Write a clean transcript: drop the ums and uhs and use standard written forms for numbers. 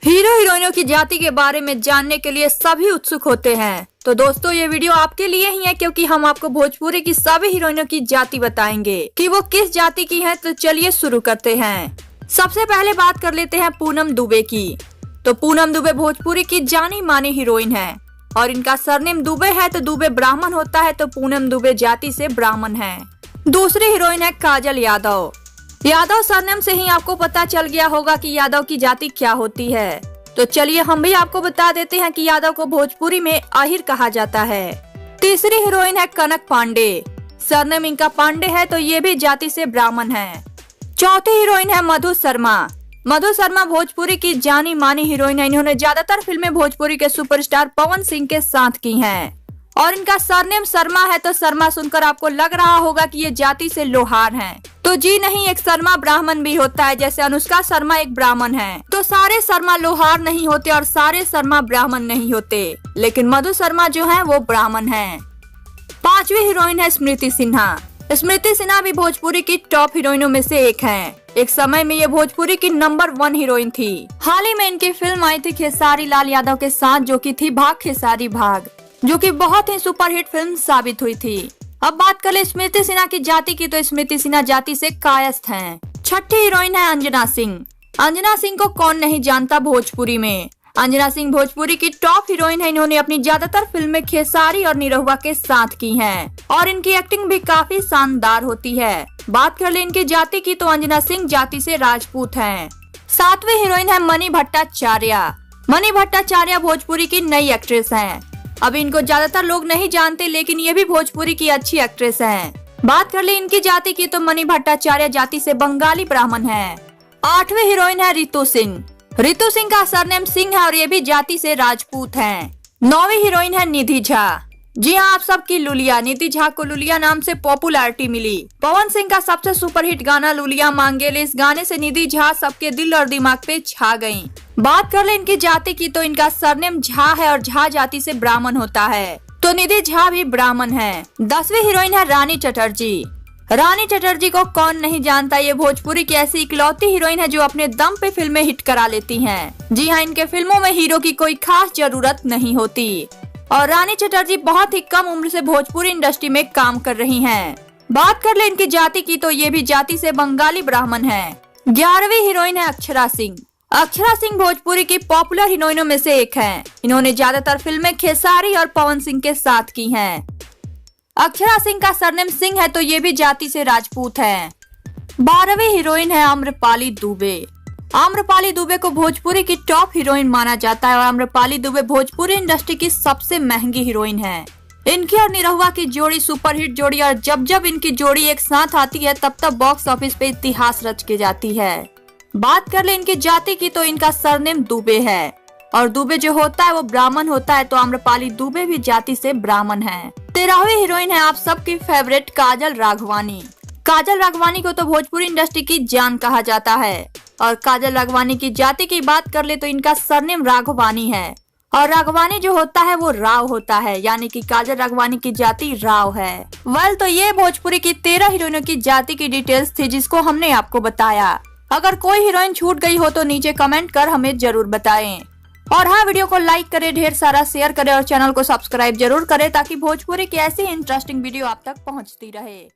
Hero हीरोइनों की जाति के बारे में जानने के लिए सभी उत्सुक होते हैं। तो दोस्तों ये वीडियो आपके लिए ही है, क्योंकि हम आपको भोजपुरी की सभी हीरोइनों की जाति बताएंगे कि वो किस जाति की हैं। तो चलिए शुरू करते हैं। सबसे पहले बात कर लेते हैं पूनम दुबे की। तो पूनम दुबे भोजपुरी की जानी मानी हीरोइन है और इनका सरनेम दुबे है। तो दुबे ब्राह्मण होता है, तो पूनम दुबे जाति से ब्राह्मण है। दूसरी हीरोइन है काजल यादव। यादव सरनेम से ही आपको पता चल गया होगा कि यादव की जाति क्या होती है। तो चलिए हम भी आपको बता देते हैं कि यादव को भोजपुरी में आहिर कहा जाता है। तीसरी हीरोइन है कनक पांडे। सरनेम इनका पांडे है, तो ये भी जाति से ब्राह्मण है। चौथी हीरोइन है मधु शर्मा। मधु शर्मा भोजपुरी की जानी मानी हीरोइन है। इन्होंने ज्यादातर फिल्में भोजपुरी के सुपरस्टार पवन सिंह के साथ की हैं और इनका सरनेम शर्मा है। तो शर्मा सुनकर आपको लग रहा होगा कि ये जाति से लोहार हैं। तो जी नहीं, एक शर्मा ब्राह्मण भी होता है। जैसे अनुष्का शर्मा एक ब्राह्मण है, तो सारे शर्मा लोहार नहीं होते और सारे शर्मा ब्राह्मण नहीं होते, लेकिन मधु शर्मा जो है वो ब्राह्मण है। पांचवी हीरोइन है स्मृति सिन्हा। स्मृति सिन्हा भी भोजपुरी की टॉप हीरोइनों में से एक है। एक समय में ये भोजपुरी की नंबर 1 हीरोइन थी। हाल ही में इनकी फिल्म आई थी खेसारी लाल यादव के साथ, जो की थी भाग खेसारी भाग, जो कि बहुत ही सुपरहिट फिल्म साबित हुई थी। अब बात कर ले स्मृति सिन्हा की जाति की, तो स्मृति सिन्हा जाति से कायस्थ हैं। छठी हीरोइन है अंजना सिंह। अंजना सिंह को कौन नहीं जानता भोजपुरी में। अंजना सिंह भोजपुरी की टॉप हीरोइन है। इन्होंने अपनी ज्यादातर फिल्में खेसारी और निरहुआ के साथ की हैं और इनकी एक्टिंग भी काफी शानदार होती है। बात कर ले इनकी जाति की, तो अंजना सिंह जाति से राजपूत हैं। सातवीं हीरोइन है मनी भट्टाचार्य। मनी भट्टाचार्य भोजपुरी की नई एक्ट्रेस हैं। अभी इनको ज्यादातर लोग नहीं जानते, लेकिन ये भी भोजपुरी की अच्छी एक्ट्रेस हैं। बात कर ले इनकी जाति की, तो मनी भट्टाचार्य जाति से बंगाली ब्राह्मण है। आठवीं हीरोइन है रितु सिंह। रितु सिंह का सरनेम सिंह है और ये भी जाति से राजपूत हैं। नौवीं हीरोइन है निधि झा। जी हाँ, आप सबकी लुलिया। निधि झा को लुलिया नाम से पॉपुलैरिटी मिली। पवन सिंह का सबसे सुपरहिट गाना लुलिया मांगेले, इस गाने से निधि झा सबके दिल और दिमाग पे छा गयी। बात कर ले इनकी जाति की, तो इनका सरनेम झा है और झा जाति से ब्राह्मण होता है, तो निधि झा भी ब्राह्मण है। 10वीं हीरोइन है रानी चटर्जी। रानी चटर्जी को कौन नहीं जानता। ये भोजपुरी की ऐसी इकलौती हीरोइन है जो अपने दम पे फिल्में हिट करा लेती हैं। जी हाँ, इनके फिल्मों में हीरो की कोई खास जरूरत नहीं होती और रानी चटर्जी बहुत ही कम उम्र से भोजपुरी इंडस्ट्री में काम कर रही हैं। बात कर ले इनकी जाति की, तो ये भी जाति से बंगाली ब्राह्मण है। 11वीं हीरोइन है अक्षरा सिंह। अक्षरा सिंह भोजपुरी की पॉपुलर हीरोइनों में से एक हैं। इन्होंने ज्यादातर फिल्में खेसारी और पवन सिंह के साथ की हैं। अक्षरा सिंह का सरनेम सिंह है, तो ये भी जाति से राजपूत है। 12वीं हीरोइन है आम्रपाली दुबे। आम्रपाली दुबे को भोजपुरी की टॉप हीरोइन माना जाता है और आम्रपाली दुबे भोजपुरी इंडस्ट्री की सबसे महंगी हीरोइन है। इनकी और निरहुआ की जोड़ी सुपरहिट जोड़ी, और जब जब इनकी जोड़ी एक साथ आती है तब तब बॉक्स ऑफिस पे इतिहास रच के जाती है। बात कर ले इनकी जाति की, तो इनका सरनेम दुबे है और दुबे जो होता है वो ब्राह्मण होता है, तो आम्रपाली दुबे भी जाति से ब्राह्मण है। 13वीं हीरोइन है आप सबकी फेवरेट काजल राघवानी। काजल राघवानी को तो भोजपुरी इंडस्ट्री की जान कहा जाता है और काजल राघवानी की जाति की बात कर ले, तो इनका सरनेम राघवानी है और राघवानी जो होता है वो राव होता है, यानी कि काजल राघवानी की जाति राव है। तो ये भोजपुरी की 13 हीरोइनों की जाति की डिटेल्स थी, जिसको हमने आपको बताया। अगर कोई हीरोइन छूट गई हो तो नीचे कमेंट कर हमें जरूर बताएं। और हाँ, वीडियो को लाइक करें, ढेर सारा शेयर करें और चैनल को सब्सक्राइब जरूर करें, ताकि भोजपुरी की ऐसी इंटरेस्टिंग वीडियो आप तक पहुंचती रहे।